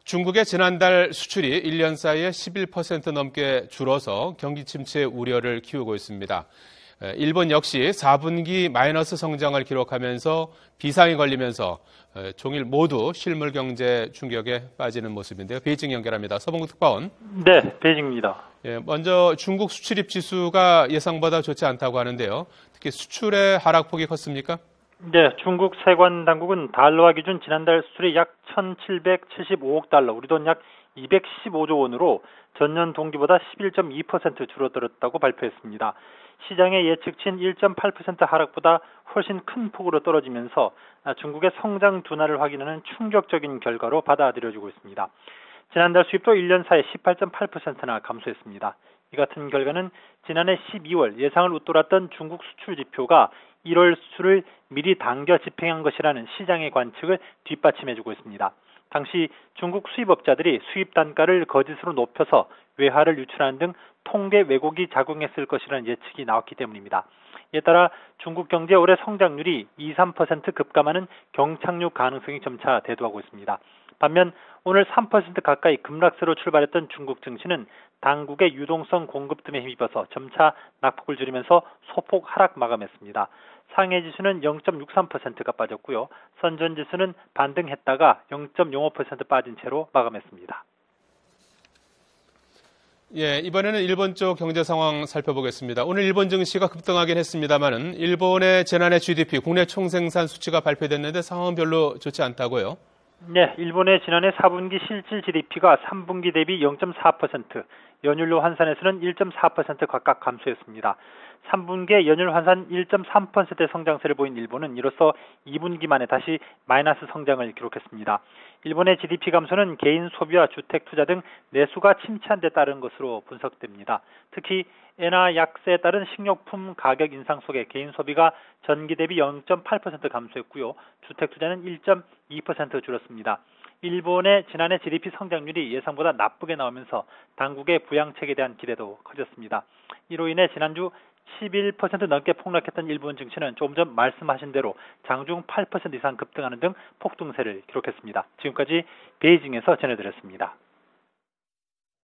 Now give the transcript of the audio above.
중국의 지난달 수출이 1년 사이에 11% 넘게 줄어서 경기 침체 우려를 키우고 있습니다. 일본 역시 4분기 마이너스 성장을 기록하면서 비상이 걸리면서 종일 모두 실물 경제 충격에 빠지는 모습인데요. 베이징 연결합니다. 서봉구 특파원. 네, 베이징입니다. 먼저 중국 수출입 지수가 예상보다 좋지 않다고 하는데요. 특히 수출의 하락폭이 컸습니까? 네, 중국 세관 당국은 달러화 기준 지난달 수출이 약 1,775억 달러, 우리 돈 약 215조 원으로 전년 동기보다 11.2% 줄어들었다고 발표했습니다. 시장의 예측치인 1.8% 하락보다 훨씬 큰 폭으로 떨어지면서 중국의 성장 둔화를 확인하는 충격적인 결과로 받아들여지고 있습니다. 지난달 수입도 1년 사이에 18.8%나 감소했습니다. 이 같은 결과는 지난해 12월 예상을 웃돌았던 중국 수출 지표가 1월 수출을 미리 당겨 집행한 것이라는 시장의 관측을 뒷받침해주고 있습니다. 당시 중국 수입업자들이 수입 단가를 거짓으로 높여서 외화를 유출하는 등 통계 왜곡이 작용했을 것이라는 예측이 나왔기 때문입니다. 이에 따라 중국 경제 올해 성장률이 2~3% 급감하는 경착륙 가능성이 점차 대두하고 있습니다. 반면 오늘 3% 가까이 급락세로 출발했던 중국 증시는 당국의 유동성 공급 등에 힘입어서 점차 낙폭을 줄이면서 소폭 하락 마감했습니다. 상해 지수는 0.63%가 빠졌고요. 선전 지수는 반등했다가 0.05% 빠진 채로 마감했습니다. 이번에는 일본 쪽 경제 상황 살펴보겠습니다. 오늘 일본 증시가 급등하긴 했습니다만은 일본의 지난해 GDP 국내 총생산 수치가 발표됐는데 상황은 별로 좋지 않다고요. 네, 일본의 지난해 4분기 실질 GDP가 3분기 대비 0.4%, 연율로 환산해서는 1.4% 각각 감소했습니다. 3분기에 연율 환산 1.3%의 성장세를 보인 일본은 이로써 2분기 만에 다시 마이너스 성장을 기록했습니다. 일본의 GDP 감소는 개인 소비와 주택 투자 등 내수가 침체한 데 따른 것으로 분석됩니다. 특히 엔화 약세에 따른 식료품 가격 인상 속에 개인 소비가 전기 대비 0.8% 감소했고요. 주택 투자는 1.2% 줄었습니다. 일본의 지난해 GDP 성장률이 예상보다 나쁘게 나오면서 당국의 부양책에 대한 기대도 커졌습니다. 이로 인해 지난주 11% 넘게 폭락했던 일본 증시는 조금 전 말씀하신 대로 장중 8% 이상 급등하는 등 폭등세를 기록했습니다. 지금까지 베이징에서 전해드렸습니다.